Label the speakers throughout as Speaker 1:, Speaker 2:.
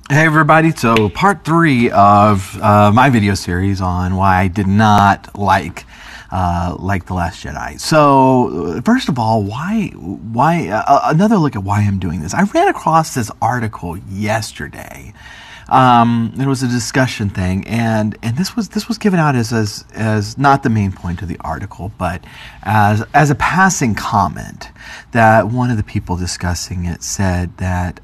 Speaker 1: Hey everybody, so part 3 of my video series on why I did not like The Last Jedi. So first of all, why another look at why I'm doing this. I ran across this article yesterday. It was a discussion thing, and this was given out as not the main point of the article, but as a passing comment that one of the people discussing it said that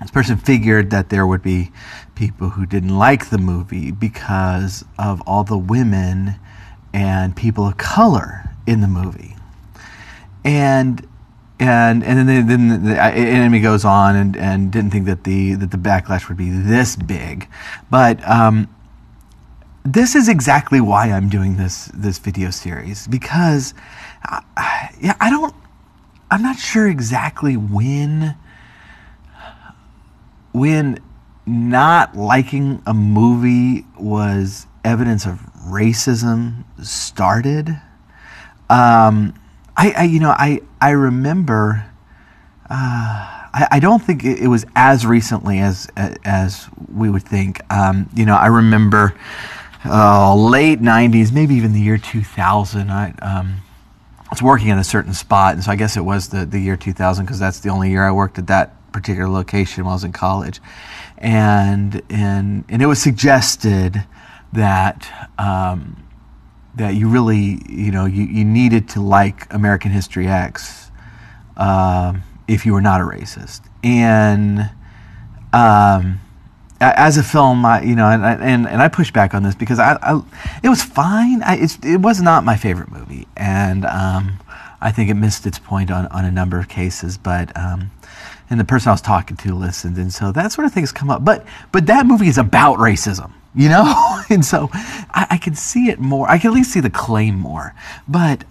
Speaker 1: this person figured that there would be people who didn't like the movie because of all the women and people of color in the movie, and then the enemy goes on and didn't think that the backlash would be this big, but this is exactly why I'm doing this video series, because I'm not sure exactly when not liking a movie was evidence of racism started. I remember. I don't think it was as recently as we would think. I remember late '90s, maybe even the year 2000. I was working at a certain spot, and so I guess it was the year 2000 because that's the only year I worked at that particular location while I was in college, and it was suggested that that you really you needed to like American History X if you were not a racist, and as a film, I pushed back on this because it was fine. It was not my favorite movie, and I think it missed its point on a number of cases, but and the person I was talking to listened, and so that sort of thing has come up. But that movie is about racism, and so I can see it more. I can at least see the claim more. But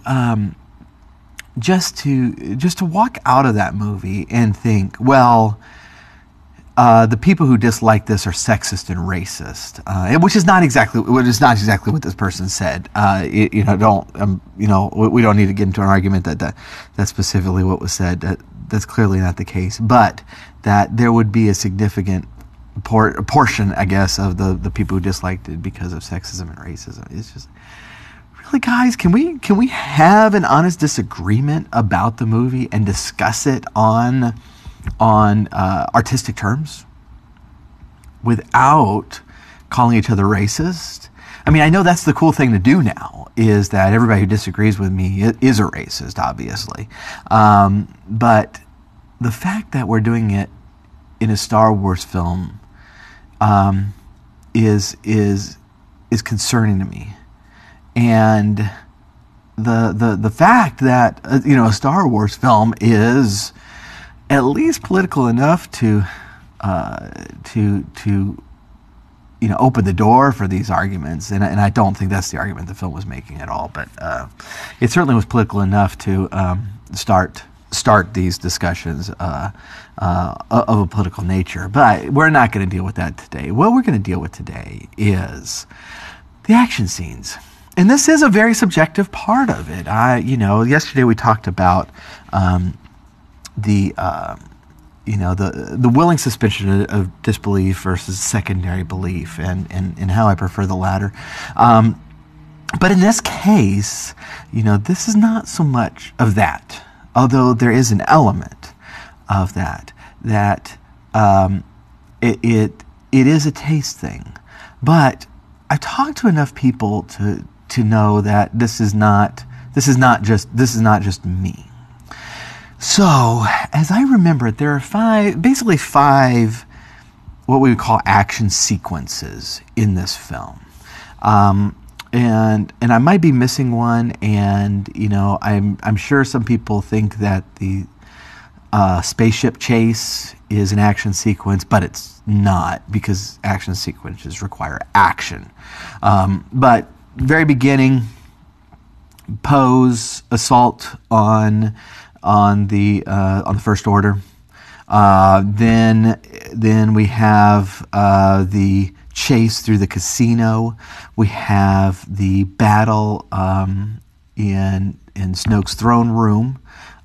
Speaker 1: just to walk out of that movie and think, well, the people who dislike this are sexist and racist, which is not exactly what this person said. We don't need to get into an argument that that's specifically what was said. That's clearly not the case, but that there would be a significant portion, I guess, of the people who disliked it because of sexism and racism. It's just, really, guys, can we have an honest disagreement about the movie and discuss it on artistic terms without calling each other racist? I mean, I know that's the cool thing to do now, is that everybody who disagrees with me is a racist, obviously. But the fact that we're doing it in a Star Wars film is concerning to me. And the fact that a Star Wars film is at least political enough to open the door for these arguments, and I don't think that's the argument the film was making at all, but it certainly was political enough to start these discussions of a political nature. But we're not going to deal with that today. What we're going to deal with today is the action scenes. And this is a very subjective part of it. Yesterday we talked about the willing suspension of disbelief versus secondary belief, and how I prefer the latter. But in this case, this is not so much of that, although there is an element of that it is a taste thing. But I've talked to enough people to know that this is not just me. So, as I remember it, there are basically five what we would call action sequences in this film. And I might be missing one, and I'm sure some people think that the spaceship chase is an action sequence, but it's not, because action sequences require action. But very beginning, Poe's assault on the First Order. Then we have the chase through the casino. We have the battle in Snoke's throne room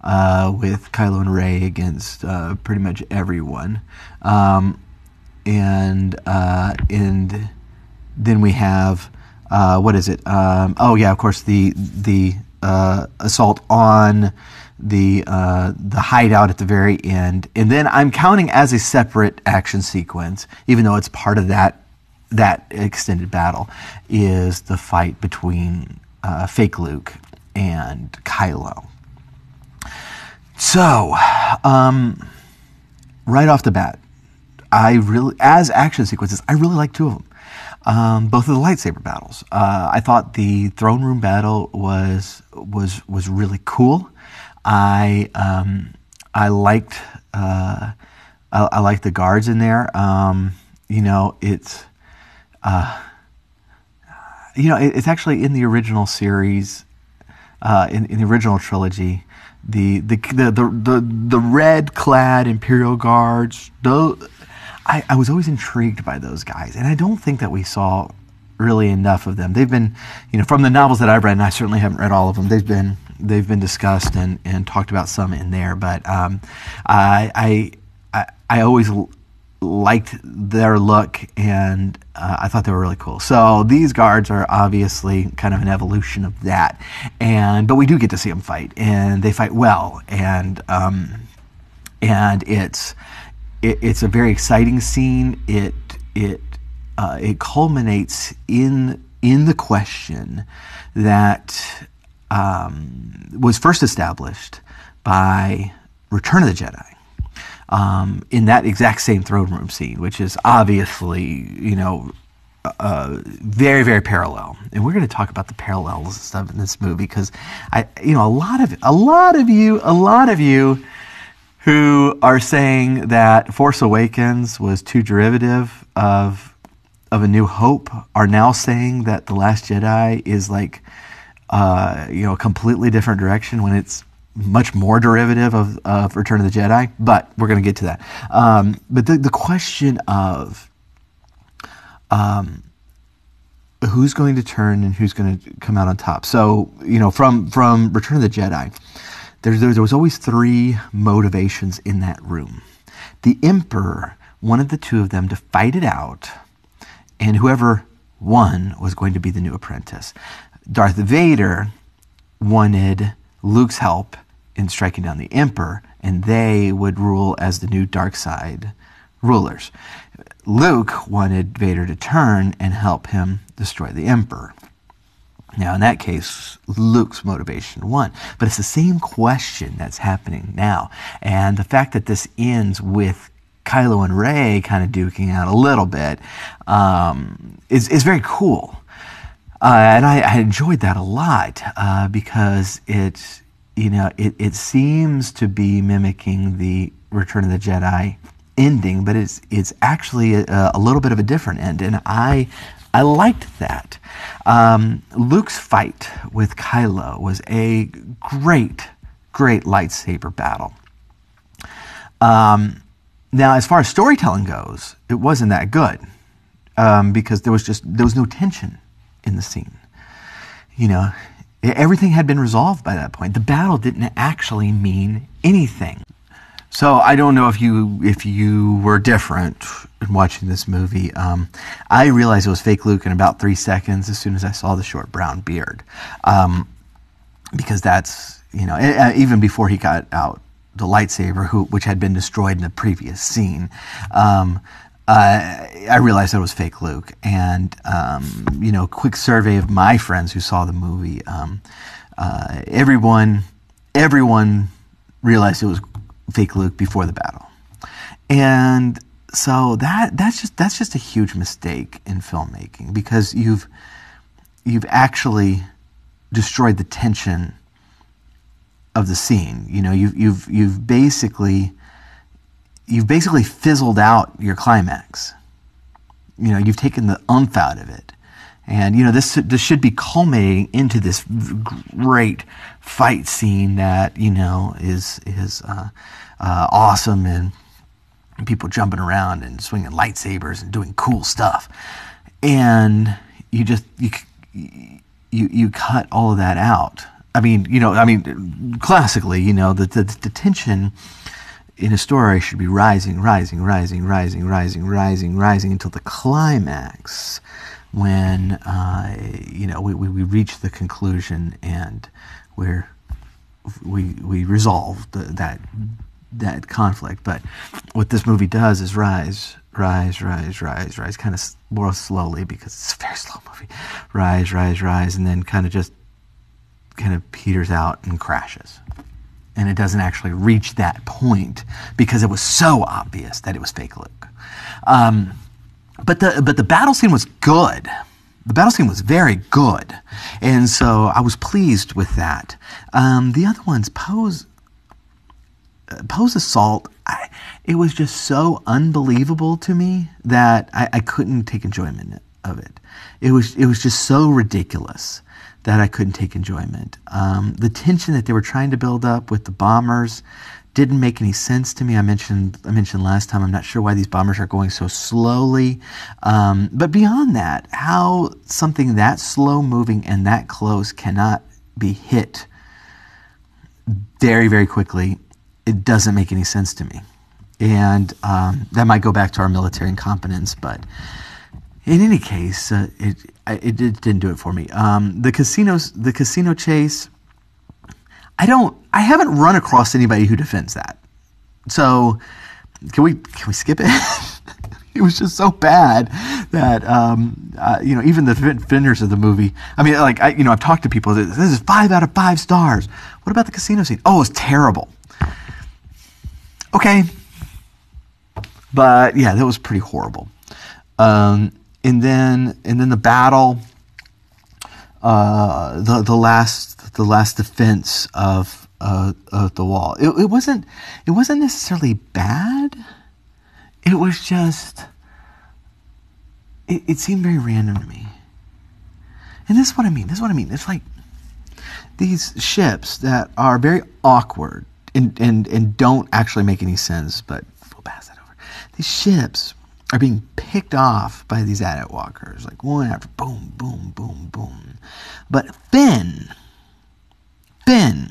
Speaker 1: with Kylo and Rey against pretty much everyone. then we have what is it? Oh yeah, of course the assault on the hideout at the very end, and then I'm counting as a separate action sequence, even though it's part of that extended battle, is the fight between fake Luke and Kylo. So, right off the bat, as action sequences, I really like two of them. Both of the lightsaber battles. I thought the throne room battle was really cool. I liked the guards in there. It's actually in the original series, in the original trilogy, the red clad Imperial guards. I was always intrigued by those guys, and I don't think that we saw really enough of them. They've been, from the novels that I've read, and I certainly haven't read all of them, they've been discussed and talked about some in there, but I always liked their look, and I thought they were really cool. So these guards are obviously kind of an evolution of that, but we do get to see them fight, and they fight well, and it's a very exciting scene. It culminates in the question that was first established by Return of the Jedi, in that exact same throne room scene, which is obviously very, very parallel. And we're going to talk about the parallels and stuff in this movie, because a lot of you who are saying that Force Awakens was too derivative of A New Hope are now saying that The Last Jedi is like a completely different direction, when it's much more derivative of Return of the Jedi. But we're going to get to that. But the question of who's going to turn and who's going to come out on top. So from Return of the Jedi, there was always three motivations in that room. The Emperor wanted the two of them to fight it out, and whoever won was going to be the new apprentice. Darth Vader wanted Luke's help in striking down the Emperor, and they would rule as the new dark side rulers. Luke wanted Vader to turn and help him destroy the Emperor. Now, in that case, Luke's motivation won. But it's the same question that's happening now. And the fact that this ends with Kylo and Rey kind of duking out a little bit is very cool. And I enjoyed that a lot, because it seems to be mimicking the Return of the Jedi ending, but it's actually a little bit of a different end. And I liked that. Luke's fight with Kylo was a great lightsaber battle. Now, as far as storytelling goes, it wasn't that good, because there was no tension in the scene. Everything had been resolved by that point. The battle didn't actually mean anything. So I don't know if you were different in watching this movie. I realized it was fake Luke in about 3 seconds as soon as I saw the short brown beard, because that's even before he got out the lightsaber, which had been destroyed in the previous scene. I realized it was fake Luke, and quick survey of my friends who saw the movie. Everyone realized it was fake Luke before the battle, and so that's just a huge mistake in filmmaking, because you've actually destroyed the tension of the scene. You've basically fizzled out your climax. You've taken the oomph out of it, and this should be culminating into this great fight scene that is awesome, and people jumping around and swinging lightsabers and doing cool stuff, and you cut all of that out. Classically, the tension in a story should be rising until the climax, when we reach the conclusion and we resolve that conflict. But what this movie does is rise, kind of more slowly, because it's a very slow movie. Rise, and then kind of peters out and crashes. And it doesn't actually reach that point because it was so obvious that it was fake Luke. But the battle scene was good. The battle scene was very good, and so I was pleased with that. The other ones, Poe's assault, it was just so unbelievable to me that I couldn't take enjoyment of it. It was just so ridiculous that I couldn't take enjoyment. The tension that they were trying to build up with the bombers didn't make any sense to me. I mentioned last time, I'm not sure why these bombers are going so slowly. But beyond that, how something that slow moving and that close cannot be hit very, very quickly, it doesn't make any sense to me. And that might go back to our military incompetence, but in any case, it didn't do it for me. The casino chase, I haven't run across anybody who defends that. So can we skip it? It was just so bad that even the defenders of the movie. I mean, I've talked to people. This is 5 out of 5 stars. What about the casino scene? Oh, it's terrible. Okay, but yeah, that was pretty horrible. And then the battle, the last defense of the wall. It wasn't necessarily bad. It was just it seemed very random to me. And this is what I mean. It's like these ships that are very awkward and don't actually make any sense. But we'll pass that over. These ships are being picked off by these adit walkers, like one after boom, boom, boom, boom. But Finn, who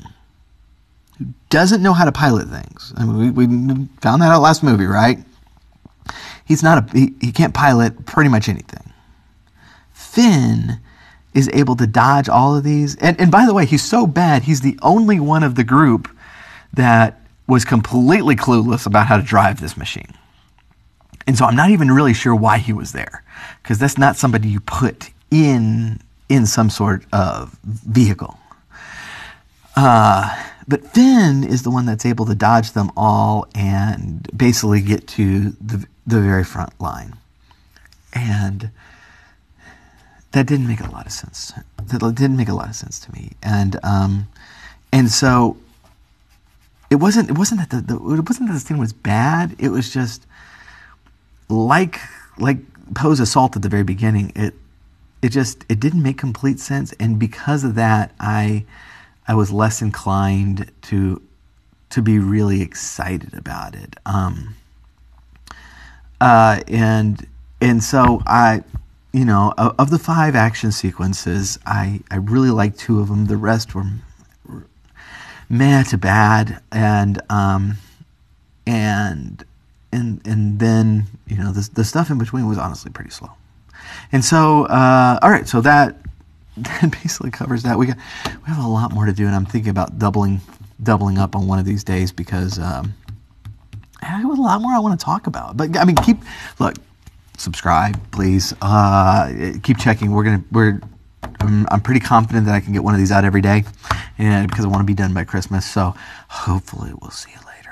Speaker 1: doesn't know how to pilot things. I mean, we found that out last movie, right? He can't pilot pretty much anything. Finn is able to dodge all of these. And by the way, he's so bad, he's the only one of the group that was completely clueless about how to drive this machine. And so I'm not even really sure why he was there, because that's not somebody you put in some sort of vehicle. But Finn is the one that's able to dodge them all and basically get to the very front line. And that didn't make a lot of sense. That didn't make a lot of sense to me. And so it wasn't that the scene was bad. It was just like Poe's assault at the very beginning. It didn't make complete sense, and because of that, I was less inclined to be really excited about it. And so of the 5 action sequences, I really liked 2 of them. The rest were meh to bad, and then the stuff in between was honestly pretty slow. And so all right, so that basically covers that. We have a lot more to do, and I'm thinking about doubling up on one of these days, because I have a lot more I want to talk about. But I mean, subscribe, please. Keep checking. I'm pretty confident that I can get one of these out every day, and because I want to be done by Christmas. So hopefully we'll see you later.